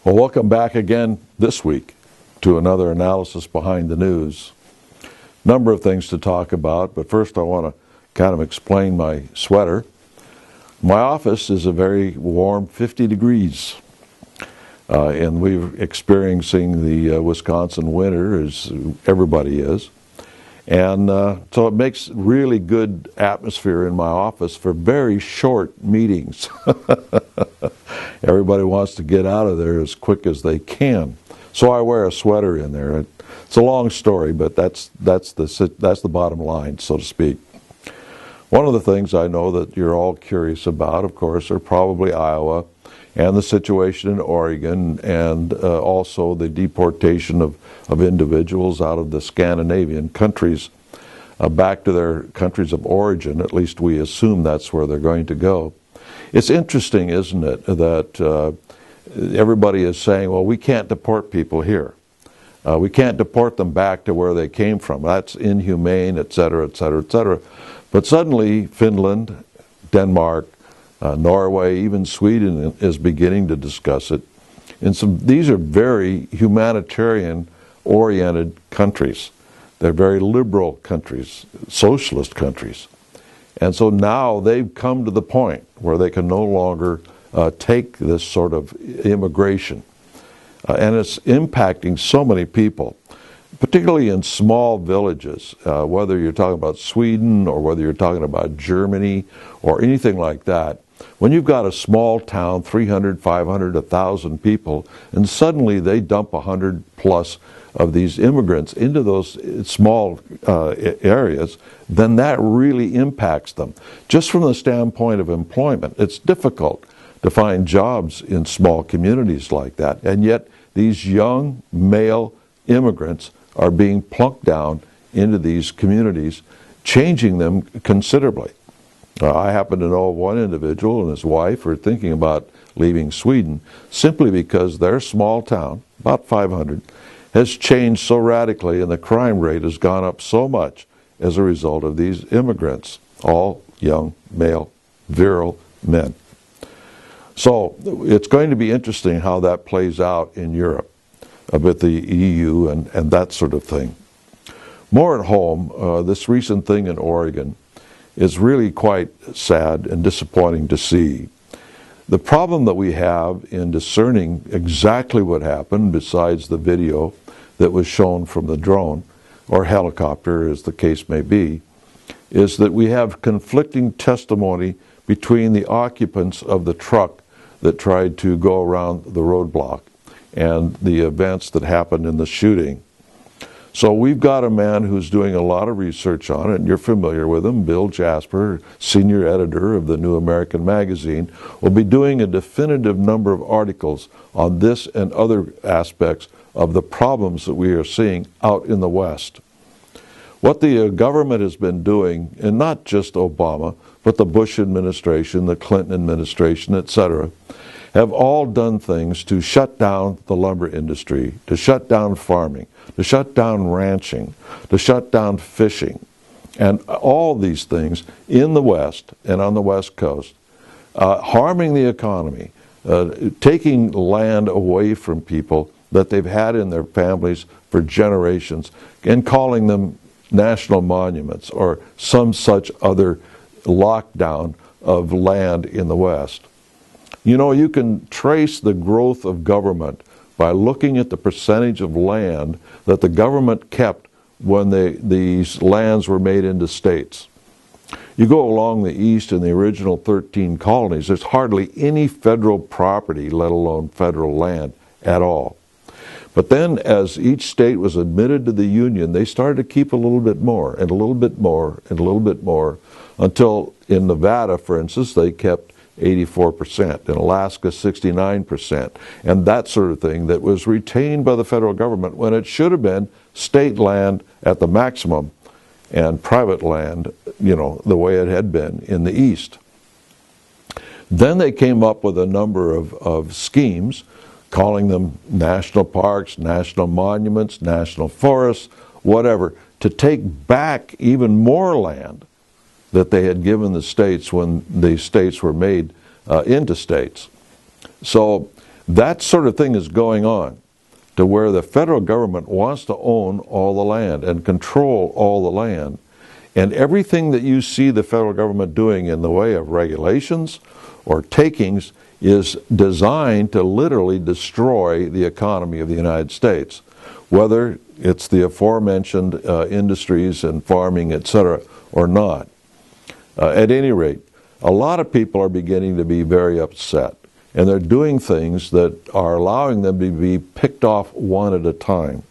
Well, welcome back again this week to another analysis behind the news. Number of things to talk about, but first I want to kind of explain my sweater. My office is a very warm 50 degrees, and we're experiencing the Wisconsin winter, as everybody is. And so it makes really good atmosphere in my office for very short meetings. Everybody wants to get out of there as quick as they can. So I wear a sweater in there. It's a long story, but that's the bottom line, so to speak. One of the things I know that you're all curious about, of course, are probably Iowa and the situation in Oregon, and also the deportation of individuals out of the Scandinavian countries back to their countries of origin. At least we assume that's where they're going to go. It's interesting, isn't it, that everybody is saying, well, we can't deport people here. We can't deport them back to where they came from. That's inhumane, et cetera, et cetera, et cetera. But suddenly Finland, Denmark, Norway, even Sweden is beginning to discuss it. And these are very humanitarian-oriented countries. They're very liberal countries, socialist countries. And so now they've come to the point where they can no longer take this sort of immigration. And it's impacting so many people, particularly in small villages, whether you're talking about Sweden or whether you're talking about Germany or anything like that. When you've got a small town, 300, 500, 1,000 people, and suddenly they dump 100 plus of these immigrants into those small areas, then that really impacts them. Just from the standpoint of employment, it's difficult to find jobs in small communities like that. And yet these young male immigrants are being plunked down into these communities, changing them considerably. I happen to know one individual and his wife are thinking about leaving Sweden simply because their small town, about 500, has changed so radically and the crime rate has gone up so much as a result of these immigrants, all young, male, virile men. So it's going to be interesting how that plays out in Europe with the EU and that sort of thing. More at home, this recent thing in Oregon is really quite sad and disappointing to see. The problem that we have in discerning exactly what happened, besides the video that was shown from the drone, or helicopter as the case may be, is that we have conflicting testimony between the occupants of the truck that tried to go around the roadblock and the events that happened in the shooting. So we've got a man who's doing a lot of research on it, and you're familiar with him, Bill Jasper, senior editor of the New American Magazine, will be doing a definitive number of articles on this and other aspects of the problems that we are seeing out in the West. What the government has been doing, and not just Obama, but the Bush administration, the Clinton administration, etc., have all done things to shut down the lumber industry, to shut down farming, to shut down ranching, to shut down fishing, and all these things in the West and on the West Coast, harming the economy, taking land away from people that they've had in their families for generations, and calling them national monuments or some such other lockdown of land in the West. You know, you can trace the growth of government by looking at the percentage of land that the government kept when these lands were made into states. You go along the east in the original 13 colonies, there's hardly any federal property, let alone federal land, at all. But then as each state was admitted to the Union, they started to keep a little bit more, and a little bit more, and a little bit more, until in Nevada, for instance, they kept 84%, in Alaska 69%, and that sort of thing that was retained by the federal government when it should have been state land at the maximum and private land, you know, the way it had been in the East. Then they came up with a number of schemes, calling them national parks, national monuments, national forests, whatever, to take back even more land that they had given the states when the states were made into states. So That sort of thing is going on, to where the federal government wants to own all the land and control all the land. And everything that you see the federal government doing in the way of regulations or takings is designed to literally destroy the economy of the United States, whether it's the aforementioned industries and farming, etc., or not. At any rate, a lot of people are beginning to be very upset, and they're doing things that are allowing them to be picked off one at a time.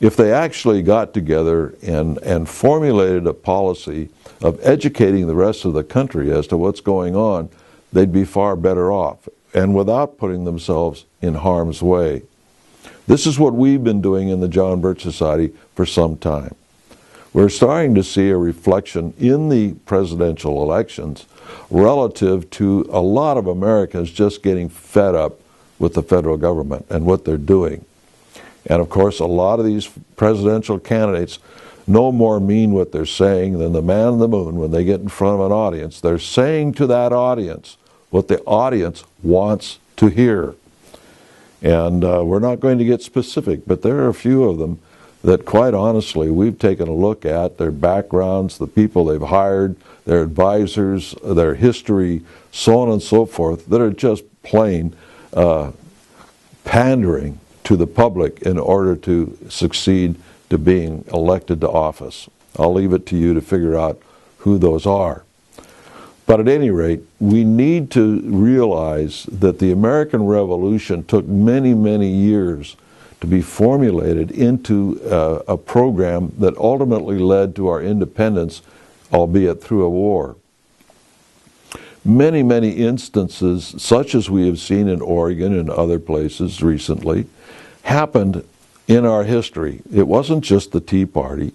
If they actually got together and formulated a policy of educating the rest of the country as to what's going on, they'd be far better off, and without putting themselves in harm's way. This is what we've been doing in the John Birch Society for some time. We're starting to see a reflection in the presidential elections relative to a lot of Americans just getting fed up with the federal government and what they're doing. And of course, a lot of these presidential candidates no more mean what they're saying than the man on the moon when they get in front of an audience. They're saying to that audience what the audience wants to hear. And we're not going to get specific, but there are a few of them that, quite honestly, we've taken a look at their backgrounds, the people they've hired, their advisors, their history, so on and so forth, that are just plain pandering to the public in order to succeed to being elected to office. I'll leave it to you to figure out who those are. But at any rate, we need to realize that the American Revolution took many, many years to be formulated into a program that ultimately led to our independence, albeit through a war. Many, many instances, such as we have seen in Oregon and other places recently, happened in our history. It wasn't just the Tea Party.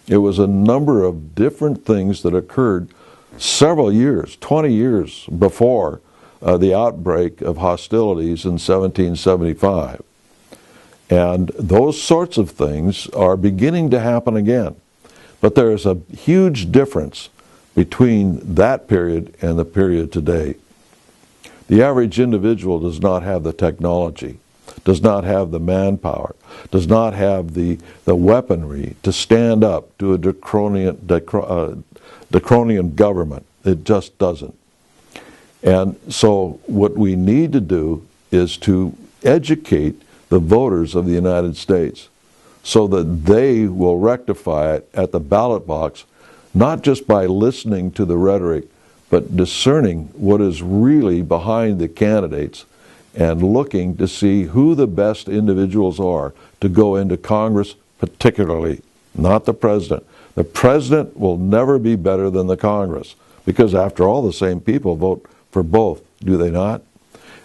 It was a number of different things that occurred several years, 20 years before the outbreak of hostilities in 1775. And those sorts of things are beginning to happen again. But there is a huge difference between that period and the period today. The average individual does not have the technology, does not have the manpower, does not have the weaponry to stand up to a draconian government. It just doesn't. And so what we need to do is to educate the voters of the United States so that they will rectify it at the ballot box, not just by listening to the rhetoric, but discerning what is really behind the candidates and looking to see who the best individuals are to go into Congress, particularly, not the president. The president will never be better than the Congress, because after all, the same people vote for both, do they not?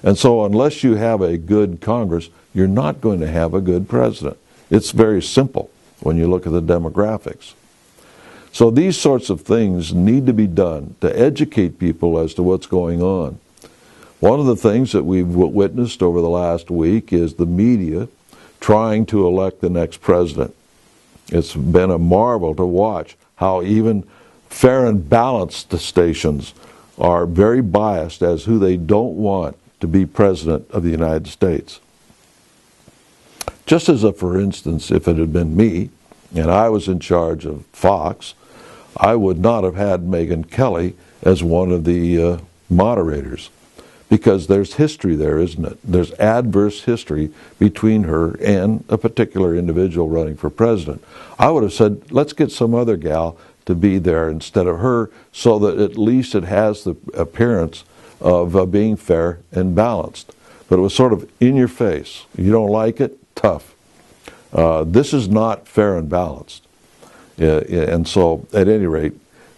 And so unless you have a good Congress, you're not going to have a good president. It's very simple when you look at the demographics. So these sorts of things need to be done to educate people as to what's going on. One of the things that we've witnessed over the last week is the media trying to elect the next president. It's been a marvel to watch how even fair and balanced stations are very biased as who they don't want to be president of the United States. Just as a for instance, if it had been me and I was in charge of Fox, I would not have had Megyn Kelly as one of the moderators, because there's history there, isn't it? There's adverse history between her and a particular individual running for president. I would have said, let's get some other gal to be there instead of her, so that at least it has the appearance of being fair and balanced. But it was sort of in your face. You don't like it? Tough. This is not fair and balanced. And so, at any rate,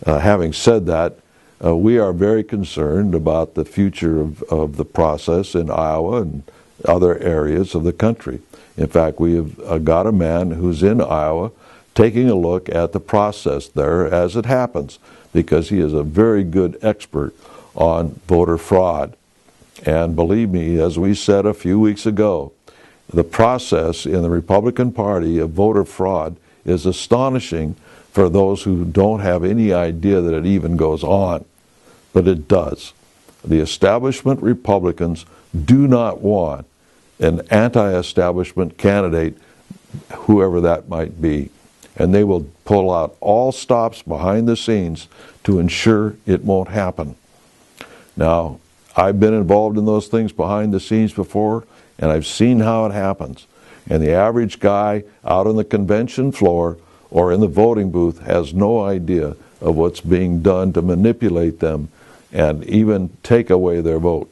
having said that, we are very concerned about the future of the process in Iowa and other areas of the country. In fact, we have got a man who's in Iowa taking a look at the process there as it happens, because he is a very good expert on voter fraud. And believe me, as we said a few weeks ago, the process in the Republican Party of voter fraud is astonishing for those who don't have any idea that it even goes on. But it does. The establishment Republicans do not want an anti-establishment candidate, whoever that might be. And they will pull out all stops behind the scenes to ensure it won't happen. Now, I've been involved in those things behind the scenes before, and I've seen how it happens. And the average guy out on the convention floor or in the voting booth has no idea of what's being done to manipulate them and even take away their vote.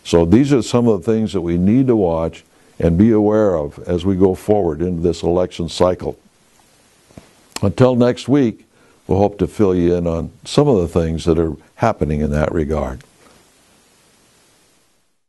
So these are some of the things that we need to watch and be aware of as we go forward into this election cycle. Until next week, we'll hope to fill you in on some of the things that are happening in that regard.